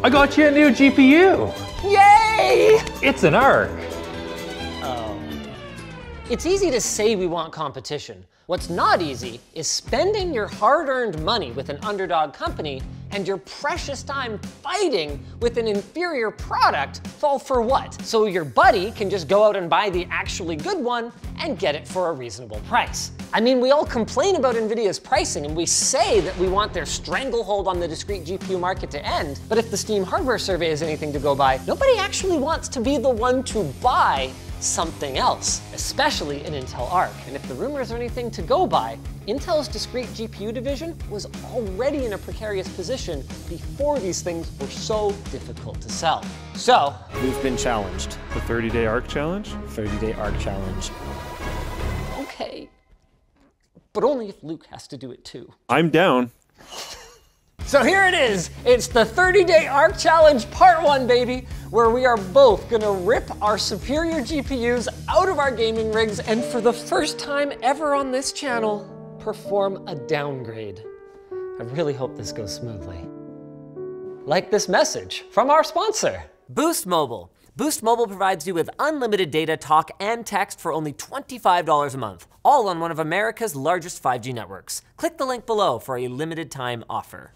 I got you a new GPU. Yay! It's an ARC. Oh. It's easy to say we want competition. What's not easy is spending your hard-earned money with an underdog company and your precious time fighting with an inferior product, all for what? So your buddy can just go out and buy the actually good one and get it for a reasonable price. I mean, we all complain about NVIDIA's pricing and we say that we want their stranglehold on the discrete GPU market to end, but if the Steam hardware survey is anything to go by, nobody actually wants to be the one to buy something else, especially an Intel Arc. And if the rumors are anything to go by, Intel's discrete GPU division was already in a precarious position before these things were so difficult to sell. So, we've been challenged. The 30-day ARC challenge? 30-day ARC challenge. Okay. But only if Luke has to do it too. I'm down. So here it is. It's the 30-day ARC challenge part 1, baby, where we are both gonna rip our superior GPUs out of our gaming rigs and for the first time ever on this channel, perform a downgrade. I really hope this goes smoothly. Like this message from our sponsor. Boost Mobile. Boost Mobile provides you with unlimited data, talk, and text for only $25 a month, all on one of America's largest 5G networks. Click the link below for a limited time offer.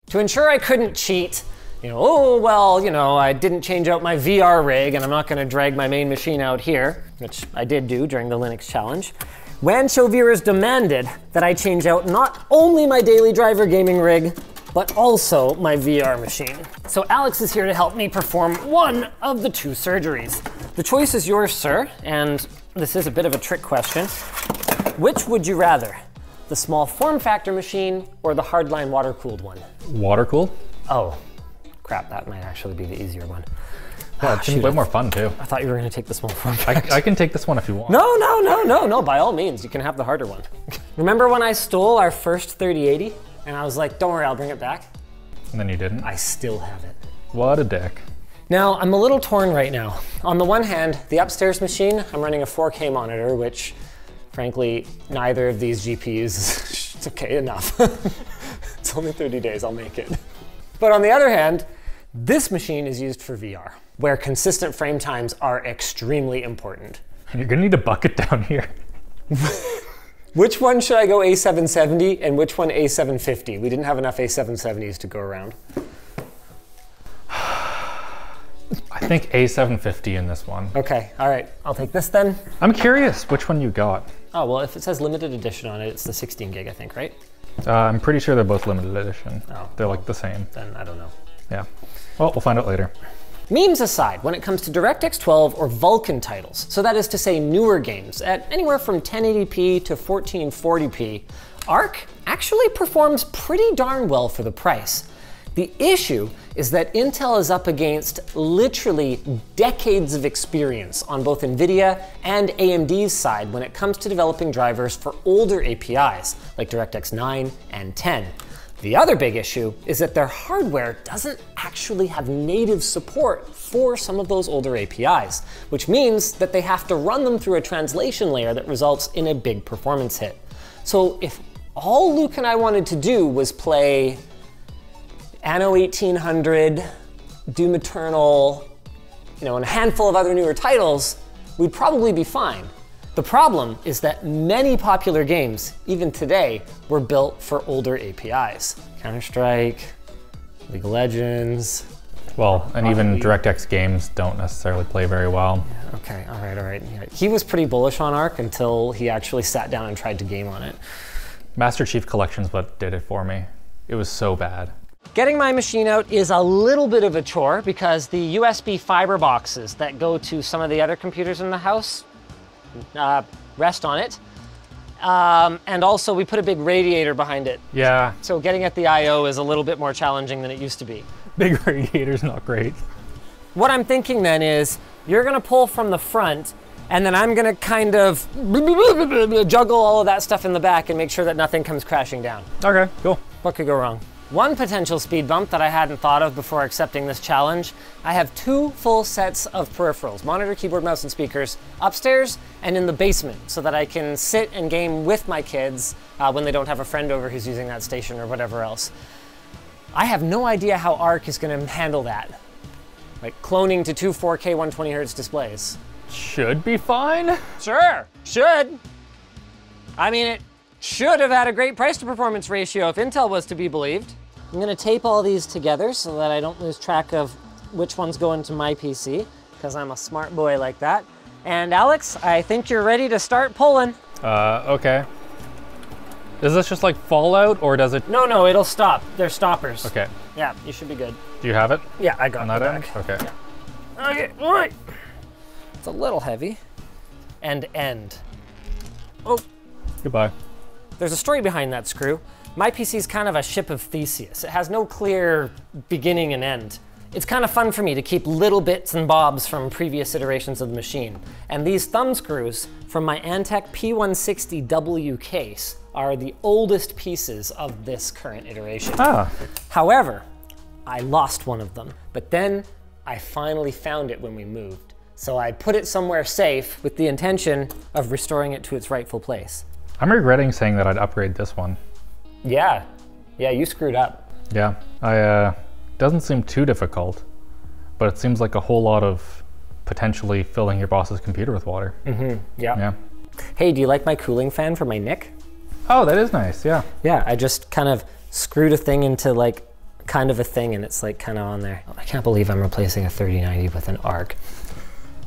To ensure I couldn't cheat, I didn't change out my VR rig and I'm not gonna drag my main machine out here, which I did do during the Linux challenge. Wancho viewers demanded that I change out not only my daily driver gaming rig, but also my VR machine. So Alex is here to help me perform one of the two surgeries. The choice is yours, sir, and this is a bit of a trick question. Which would you rather? The small form factor machine or the hardline water-cooled one? Water-cooled? Oh, crap, that might actually be the easier one. Yeah, it's way more fun too. I thought you were gonna take the small form factor. I can take this one if you want. No, by all means, you can have the harder one. Remember when I stole our first 3080? And I was like, don't worry, I'll bring it back. And then you didn't? I still have it. What a dick. Now, I'm a little torn right now. On the one hand, the upstairs machine, I'm running a 4K monitor, which frankly, neither of these GPUs is okay enough. It's only 30 days, I'll make it. But on the other hand, this machine is used for VR, where consistent frame times are extremely important. And you're gonna need a bucket down here. Which one should I go A770 and which one A750? We didn't have enough A770s to go around. I think A750 in this one. Okay, all right, I'll take this then. I'm curious which one you got. Oh, well, if it says limited edition on it, it's the 16 gig, I think, right? I'm pretty sure they're both limited edition. Oh, they're like the same. Then I don't know. Yeah. Well, we'll find out later. Memes aside, when it comes to DirectX 12 or Vulkan titles, so that is to say newer games at anywhere from 1080p to 1440p, Arc actually performs pretty darn well for the price. The issue is that Intel is up against literally decades of experience on both NVIDIA and AMD's side when it comes to developing drivers for older APIs, like DirectX 9 and 10. The other big issue is that their hardware doesn't actually have native support for some of those older APIs, which means that they have to run them through a translation layer that results in a big performance hit. So if all Luke and I wanted to do was play Anno 1800, Doom Eternal, and a handful of other newer titles, we'd probably be fine. The problem is that many popular games, even today, were built for older APIs. Counter-Strike, League of Legends. Well, and even DirectX games don't necessarily play very well. Yeah, okay, all right. Yeah. He was pretty bullish on Arc until he actually sat down and tried to game on it. Master Chief Collection's what did it for me. It was so bad. Getting my machine out is a little bit of a chore because the USB fiber boxes that go to some of the other computers in the house rest on it. And also we put a big radiator behind it. Yeah. So getting at the I/O is a little bit more challenging than it used to be. Big radiator's not great. What I'm thinking then is you're gonna pull from the front and then I'm gonna kind of juggle all of that stuff in the back and make sure that nothing comes crashing down. Okay, cool. What could go wrong? One potential speed bump that I hadn't thought of before accepting this challenge, I have 2 full sets of peripherals, monitor, keyboard, mouse, and speakers, upstairs and in the basement, so that I can sit and game with my kids when they don't have a friend over who's using that station or whatever else. I have no idea how ARC is gonna handle that. Like cloning to 2 4K 120Hz displays. Should be fine. Sure, should. I mean, it should have had a great price to performance ratio if Intel was to be believed. I'm gonna tape all these together so that I don't lose track of which ones go into my PC, because I'm a smart boy like that. And Alex, I think you're ready to start pulling. Okay. Is this just like Fallout, or does it? No, it'll stop. They're stoppers. Okay. Yeah, you should be good. Do you have it? Yeah, I got on the that back. end? Okay. Yeah. Okay, all right. It's a little heavy. And end. Oh. Goodbye. There's a story behind that screw. My PC is kind of a ship of Theseus. It has no clear beginning and end. It's kind of fun for me to keep little bits and bobs from previous iterations of the machine. And these thumb screws from my Antec P160W case are the oldest pieces of this current iteration. However, I lost one of them, but then I finally found it when we moved. So I put it somewhere safe with the intention of restoring it to its rightful place. I'm regretting saying that I'd upgrade this one. Yeah, you screwed up. Yeah, doesn't seem too difficult, but it seems like a whole lot of potentially filling your boss's computer with water. Yeah. Hey, do you like my cooling fan for my NIC? Oh, that is nice, yeah. Yeah, I just kind of screwed a thing into like kind of a thing and it's like kind of on there. I can't believe I'm replacing a 3090 with an ARC.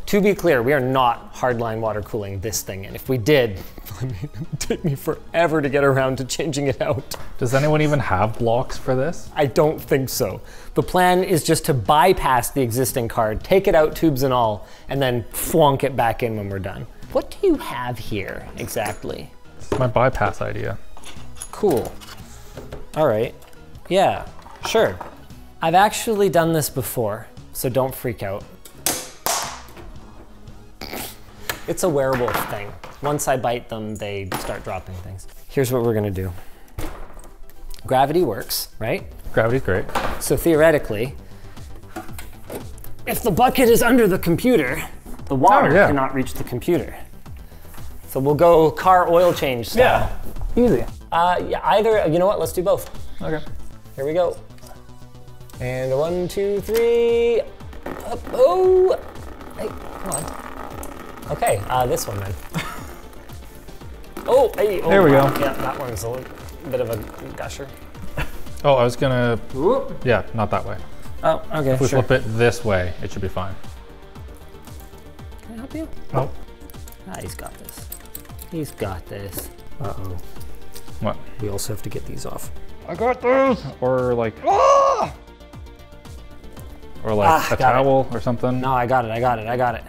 To be clear, we are not hardline water cooling this thing, and if we did, I mean, it would take me forever to get around to changing it out. Does anyone even have blocks for this? I don't think so. The plan is just to bypass the existing card, take it out tubes and all, and then flonk it back in when we're done. What do you have here exactly? This is my bypass idea. Cool. All right. Yeah, sure. I've actually done this before, so don't freak out. It's a wearable thing. Once I bite them, they start dropping things. Here's what we're gonna do. Gravity works, right? Gravity's great. So theoretically, if the bucket is under the computer, the water cannot reach the computer. So we'll go car oil change style. Yeah, easy. Yeah, either, you know what, let's do both. Okay. Here we go. And 1, 2, 3. Up, oh, hey, come on. Okay, this one then. Oh, hey, oh, there we go. Yeah, that one's a bit of a gusher. Oh, I was gonna, yeah, not that way. Oh, okay, If we flip it this way, it should be fine. Can I help you? Nope. Ah, he's got this. He's got this. Uh-oh. What? We also have to get these off. I got those! Or like, or like a towel or something. No, I got it.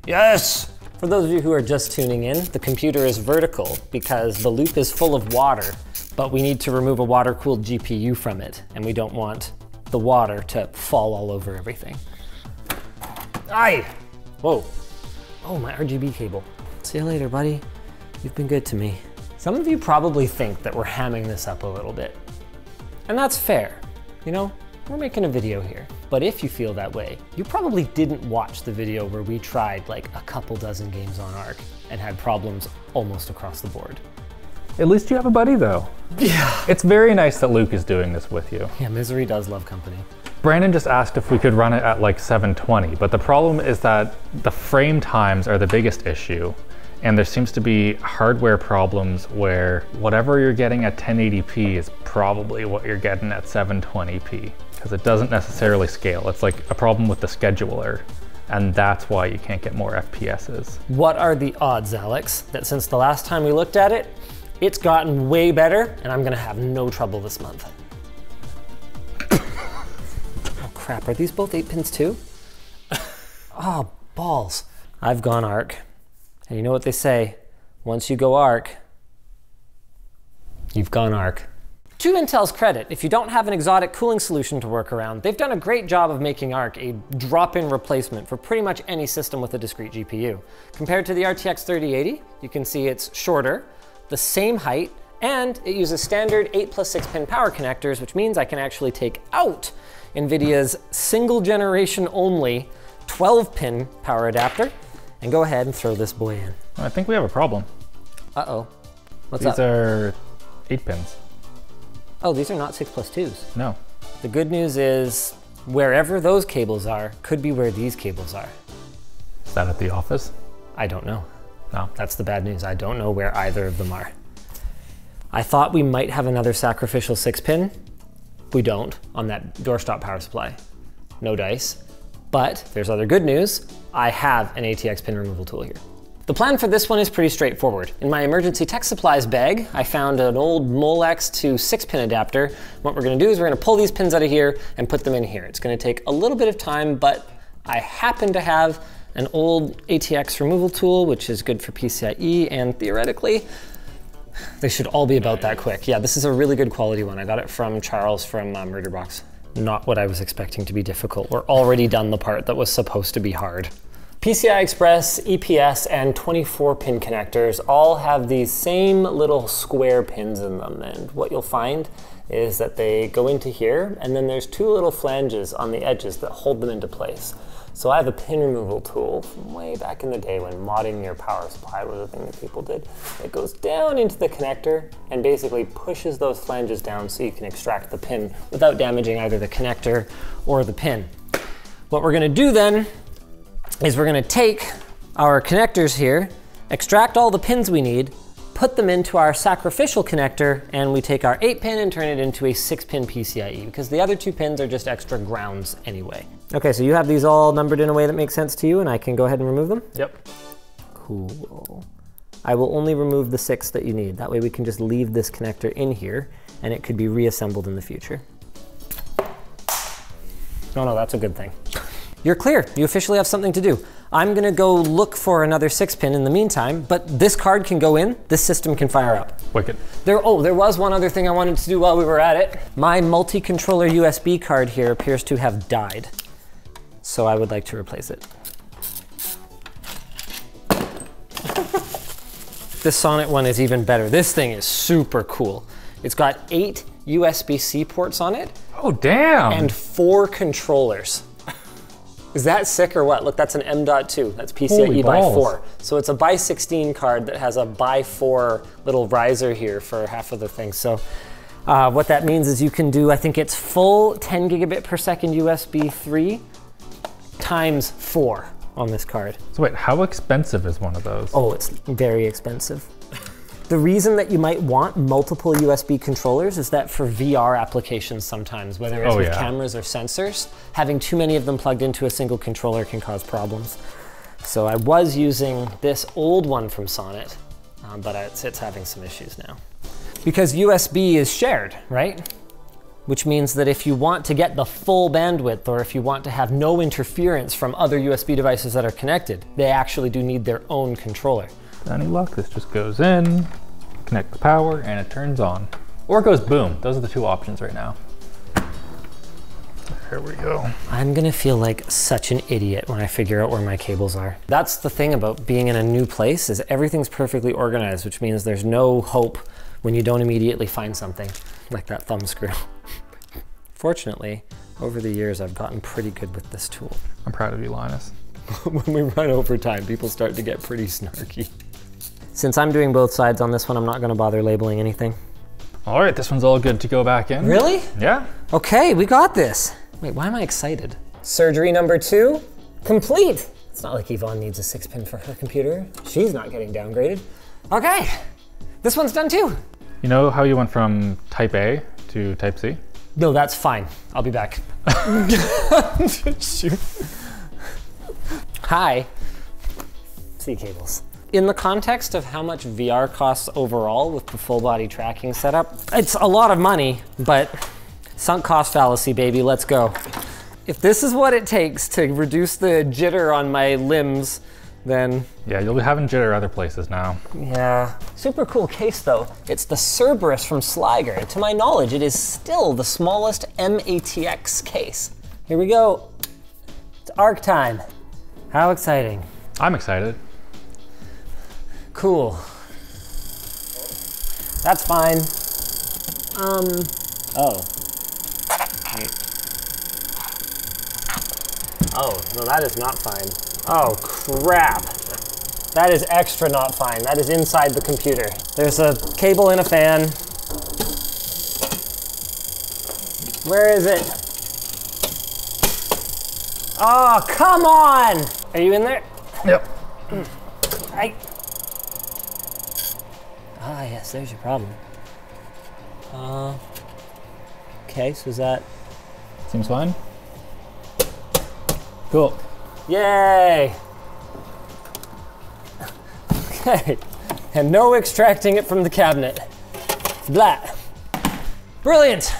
Yes! For those of you who are just tuning in, the computer is vertical because the loop is full of water, but we need to remove a water-cooled GPU from it, and we don't want the water to fall all over everything. Aye! Whoa. Oh, my RGB cable. See you later, buddy. You've been good to me. Some of you probably think that we're hamming this up a little bit. And that's fair. You know, we're making a video here. But if you feel that way, you probably didn't watch the video where we tried like a couple dozen games on ARC and had problems almost across the board. At least you have a buddy though. Yeah. It's very nice that Luke is doing this with you. Yeah, misery does love company. Brandon just asked if we could run it at like 720, but the problem is that the frame times are the biggest issue. And there seems to be hardware problems where whatever you're getting at 1080p is probably what you're getting at 720p. Because it doesn't necessarily scale. It's like a problem with the scheduler, and that's why you can't get more FPSs. What are the odds, Alex, that since the last time we looked at it, it's gotten way better, and I'm gonna have no trouble this month? Oh crap, are these both 8 pins too? Oh, balls. I've gone ARC, and you know what they say, once you go ARC, you've gone ARC. To Intel's credit, if you don't have an exotic cooling solution to work around, they've done a great job of making ARC a drop-in replacement for pretty much any system with a discrete GPU. Compared to the RTX 3080, you can see it's shorter, the same height, And it uses standard 8+6 pin power connectors, which means I can actually take out NVIDIA's single generation only 12 pin power adapter and go ahead and throw this boy in. I think we have a problem. Uh-oh. What's up? These are 8 pins. Oh, these are not 6+2s. No. The good news is wherever those cables are could be where these cables are. Is that at the office? I don't know. No. That's the bad news. I don't know where either of them are. I thought we might have another sacrificial 6-pin. We don't on that doorstop power supply. No dice. But there's other good news. I have an ATX pin removal tool here. The plan for this one is pretty straightforward. In my emergency tech supplies bag, I found an old Molex to 6-pin adapter. What we're gonna do is we're gonna pull these pins out of here and put them in here. It's gonna take a little bit of time, but I happen to have an old ATX removal tool, which is good for PCIe, and theoretically, they should all be about that quick. Yeah, this is a really good quality one. I got it from Charles from Murderbox. Not what I was expecting to be difficult. We're already done the part that was supposed to be hard. PCI Express, EPS, and 24-pin connectors all have these same little square pins in them. And what you'll find is that they go into here, and then there's 2 little flanges on the edges that hold them into place. So I have a pin removal tool from way back in the day when modding your power supply was a thing that people did. It goes down into the connector and basically pushes those flanges down so you can extract the pin without damaging either the connector or the pin. What we're gonna do then is we're gonna take our connectors here, extract all the pins we need, put them into our sacrificial connector, and we take our 8-pin and turn it into a 6-pin PCIe because the other 2 pins are just extra grounds anyway. Okay, so you have these all numbered in a way that makes sense to you, and I can go ahead and remove them? Yep. Cool. I will only remove the 6 that you need. That way we can just leave this connector in here, and it could be reassembled in the future. No, that's a good thing. You're clear. You officially have something to do. I'm gonna go look for another 6-pin in the meantime, but this card can go in, this system can fire up. Wicked. There was one other thing I wanted to do while we were at it. My multi-controller USB card here appears to have died, so I would like to replace it. This Sonnet one is even better. This thing is super cool. It's got 8 USB-C ports on it. Oh, damn. And 4 controllers. Is that sick or what? Look, that's an M.2. That's PCIe by 4. So it's a by 16 card that has a by 4 little riser here for half of the thing. So what that means is you can do, I think it's full 10 gigabit per second USB 3 times 4 on this card. So wait, how expensive is one of those? Oh, it's very expensive. The reason that you might want multiple USB controllers is that for VR applications sometimes, whether it's with cameras or sensors, having too many of them plugged into a single controller can cause problems. So I was using this old one from Sonnet, but it's having some issues now. Because USB is shared, right? Which means that if you want to get the full bandwidth, or if you want to have no interference from other USB devices that are connected, they actually do need their own controller. Any luck, this just goes in, connect the power, and it turns on. Or it goes boom. Those are the 2 options right now. Here we go. I'm gonna feel like such an idiot when I figure out where my cables are. That's the thing about being in a new place, is everything's perfectly organized, which means there's no hope when you don't immediately find something, like that thumb screw. Fortunately, over the years, I've gotten pretty good with this tool. I'm proud of you, Linus. When we run over time, people start to get pretty snarky. Since I'm doing both sides on this one, I'm not gonna bother labeling anything. All right, this one's all good to go back in. Really? Yeah. Okay, we got this. Wait, why am I excited? Surgery number 2, complete. It's not like Yvonne needs a 6-pin for her computer. She's not getting downgraded. Okay, this one's done too. You know how you went from type A to type C? No, that's fine. I'll be back. Shoot. Hi. C cables. In the context of how much VR costs overall with the full body tracking setup, it's a lot of money, but sunk cost fallacy, baby, let's go. If this is what it takes to reduce the jitter on my limbs, then... Yeah, you'll be having jitter other places now. Yeah. Super cool case though. It's the Cerberus from Sliger. To my knowledge, it is still the smallest MATX case. Here we go. It's ARC time. How exciting. I'm excited. Cool. That's fine. Oh. Wait. Oh, no, that is not fine. Oh, crap. That is extra not fine. That is inside the computer. There's a cable and a fan. Where is it? Oh, come on! Are you in there? Yep. Ah, yes, there's your problem. Okay, so is that... Seems fine. Cool. Yay! Okay, and no extracting it from the cabinet. Blah. Brilliant!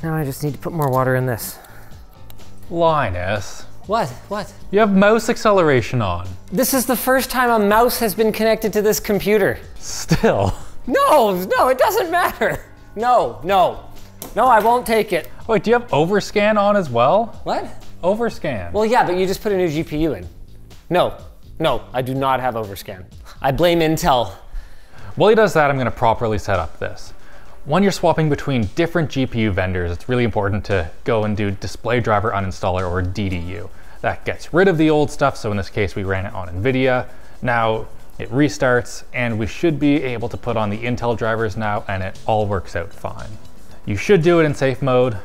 Now I just need to put more water in this. Linus. What? What? You have mouse acceleration on. This is the first time a mouse has been connected to this computer. Still. No, it doesn't matter. No, I won't take it. Wait, do you have overscan on as well? What? Overscan. Well, yeah, but you just put a new GPU in. No, I do not have overscan. I blame Intel. While he does that, I'm gonna properly set up this. When you're swapping between different GPU vendors, it's really important to go and do display driver uninstaller or DDU. That gets rid of the old stuff, so in this case we ran it on NVIDIA. Now it restarts and we should be able to put on the Intel drivers now and it all works out fine. You should do it in safe mode.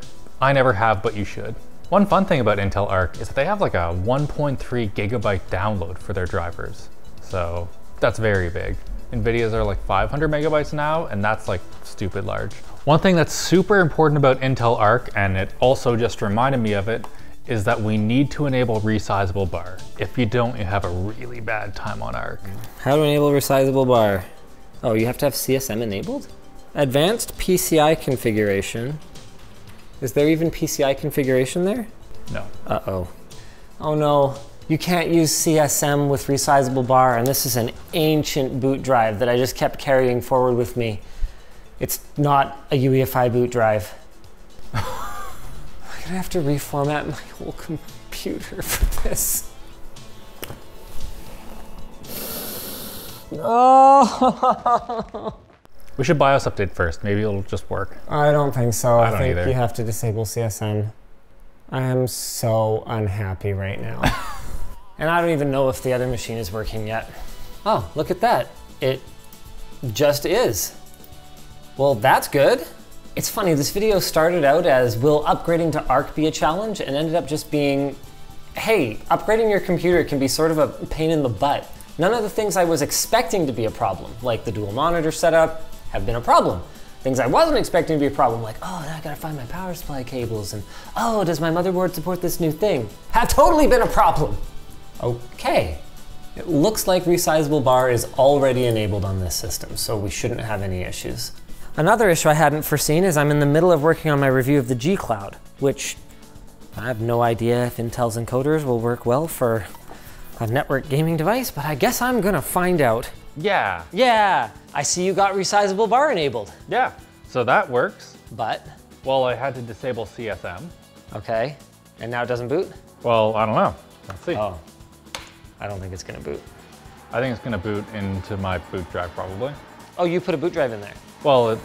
I never have, but you should. One fun thing about Intel Arc is that they have like a 1.3 gigabyte download for their drivers. So that's very big. NVIDIA's are like 500 megabytes now, and that's like stupid large. One thing that's super important about Intel Arc, and it also just reminded me of it, is that we need to enable resizable bar. If you don't, you have a really bad time on Arc. How to enable resizable bar? Oh, you have to have CSM enabled? Advanced PCI configuration. Is there even PCI configuration there? No. Uh-oh. Oh no. You can't use CSM with resizable bar, and this is an ancient boot drive that I just kept carrying forward with me. It's not a UEFI boot drive. I'm gonna have to reformat my whole computer for this. Oh! We should BIOS update first. Maybe it'll just work. I don't think so. I think either. you have to disable CSM. I am so unhappy right now. And I don't even know if the other machine is working yet. Oh, look at that. It just is. Well, that's good. It's funny, this video started out as, will upgrading to Arc be a challenge? And ended up just being, hey, upgrading your computer can be sort of a pain in the butt. None of the things I was expecting to be a problem, like the dual monitor setup, have been a problem. Things I wasn't expecting to be a problem, like, oh, now I gotta find my power supply cables, and oh, does my motherboard support this new thing? Have totally been a problem. Okay, it looks like resizable bar is already enabled on this system, so we shouldn't have any issues. Another issue I hadn't foreseen is I'm in the middle of working on my review of the G Cloud, which I have no idea if Intel's encoders will work well for a network gaming device, but I guess I'm gonna find out. Yeah. Yeah, I see you got resizable bar enabled. Yeah, so that works. But? Well, I had to disable CSM. Okay, and now it doesn't boot? Well, I don't know. Let's see. Oh, I don't think it's gonna boot. I think it's gonna boot into my boot drive probably. Oh, you put a boot drive in there? Well,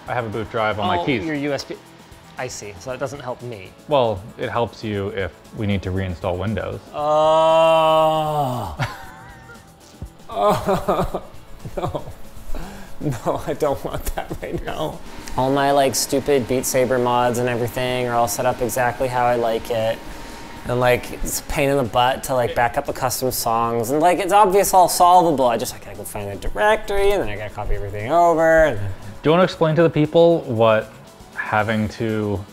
I have a boot drive on my keys. Your USB. I see, so that doesn't help me. Well, it helps you if we need to reinstall Windows. Oh. Oh, no. No, I don't want that right now. All my like stupid Beat Saber mods and everything are all set up exactly how I like it. And like, it's a pain in the butt to like back up the custom songs. And like, it's obvious all solvable. I just like, gotta go find the directory and then I gotta copy everything over. And then... Do you want to explain to the people what having to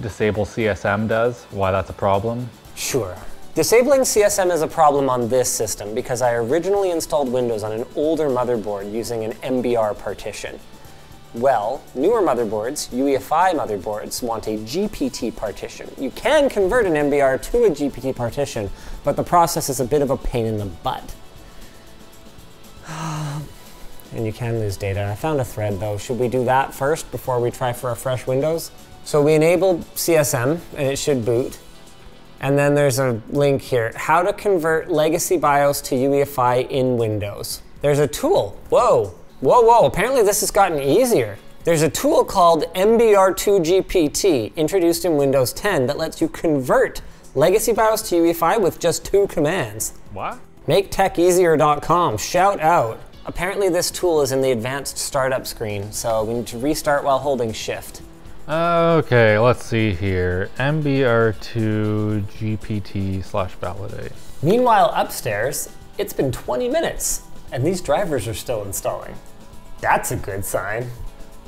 disable CSM does? Why that's a problem? Sure. Disabling CSM is a problem on this system because I originally installed Windows on an older motherboard using an MBR partition. Well, newer motherboards, UEFI motherboards, want a GPT partition. You can convert an MBR to a GPT partition, but the process is a bit of a pain in the butt. And you can lose data. I found a thread though. Should we do that first before we try for a fresh Windows? So we enabled CSM and it should boot. And then there's a link here, how to convert legacy BIOS to UEFI in Windows. There's a tool, whoa, Whoa, apparently this has gotten easier. There's a tool called MBR2GPT introduced in Windows 10 that lets you convert legacy BIOS to UEFI with just 2 commands. What? MakeTechEasier.com, shout out. Apparently this tool is in the advanced startup screen, so we need to restart while holding shift. Okay, let's see here. MBR2GPT/validate. Meanwhile, upstairs, it's been 20 minutes, and these drivers are still installing. That's a good sign.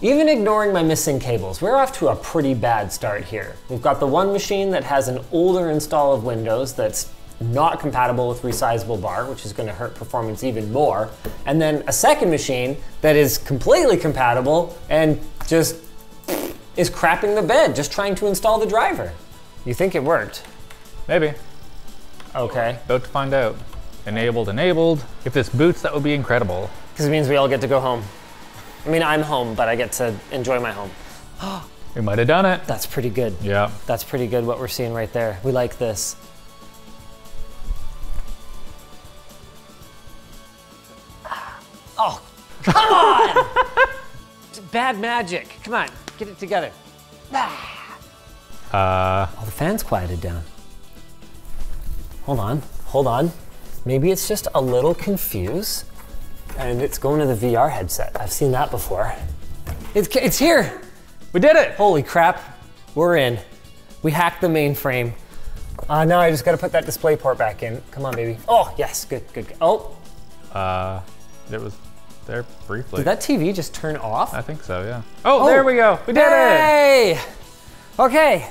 Even ignoring my missing cables, we're off to a pretty bad start here. We've got the one machine that has an older install of Windows that's not compatible with resizable bar, which is going to hurt performance even more. And then a second machine that is completely compatible and just is crapping the bed, just trying to install the driver. You think it worked? Maybe. Okay. About to find out. Enabled. If this boots, that would be incredible. Because it means we all get to go home. I mean, I'm home, but I get to enjoy my home. We might have done it. That's pretty good. Yeah. That's pretty good what we're seeing right there. We like this. Oh, come on! Bad magic. Come on, get it together. Oh, the fan's quieted down. Hold on. Maybe it's just a little confused and it's going to the VR headset. I've seen that before. It's here. We did it. Holy crap, we're in. We hacked the mainframe. Now I just gotta put that display port back in. Come on, baby. Oh, yes, good. Oh. It was there briefly. Did that TV just turn off? I think so, yeah. Oh, there we go. We did it. Hey! Okay,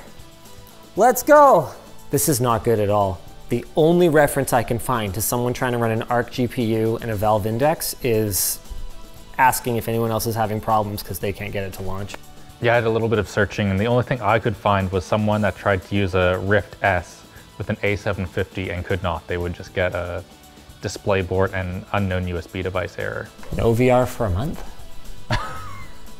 let's go. This is not good at all. The only reference I can find to someone trying to run an Arc GPU and a Valve Index is asking if anyone else is having problems because they can't get it to launch. Yeah, I had a little bit of searching, and the only thing I could find was someone that tried to use a Rift S with an A750 and could not. They would just get a display board and unknown USB device error. No VR for a month?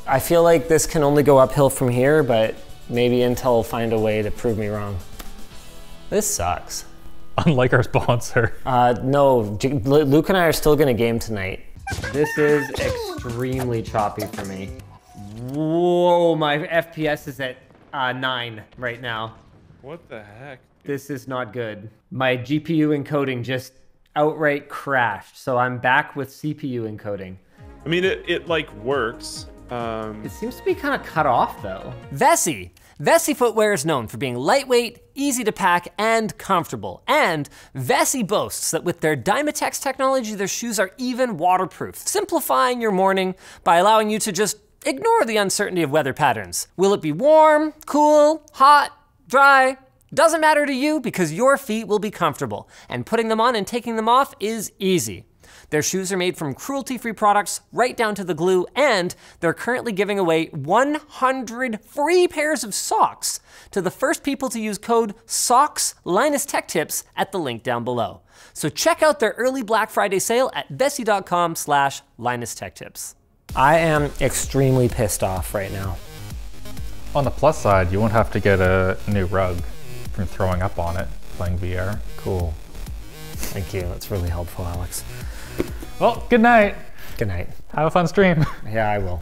I feel like this can only go uphill from here, but maybe Intel will find a way to prove me wrong. This sucks. Unlike our sponsor. No, Luke and I are still gonna game tonight. This is extremely choppy for me. Whoa, my FPS is at 9 right now. What the heck? This is not good. My GPU encoding just outright crashed, so I'm back with CPU encoding. I mean, it like works. It seems to be kind of cut off though. Vessi. Vessi footwear is known for being lightweight, easy to pack, and comfortable. And Vessi boasts that with their Dymatex technology, their shoes are even waterproof, simplifying your morning by allowing you to just ignore the uncertainty of weather patterns. Will it be warm, cool, hot, dry? Doesn't matter to you because your feet will be comfortable. And putting them on and taking them off is easy. Their shoes are made from cruelty-free products right down to the glue, and they're currently giving away 100 free pairs of socks to the first people to use code SOCKSLinusTechTips at the link down below. So check out their early Black Friday sale at vessi.com/LinusTechTips. I am extremely pissed off right now. On the plus side, you won't have to get a new rug from throwing up on it playing VR. Cool. Thank you, that's really helpful, Alex. Well, good night. Good night. Have a fun stream. Yeah, I will.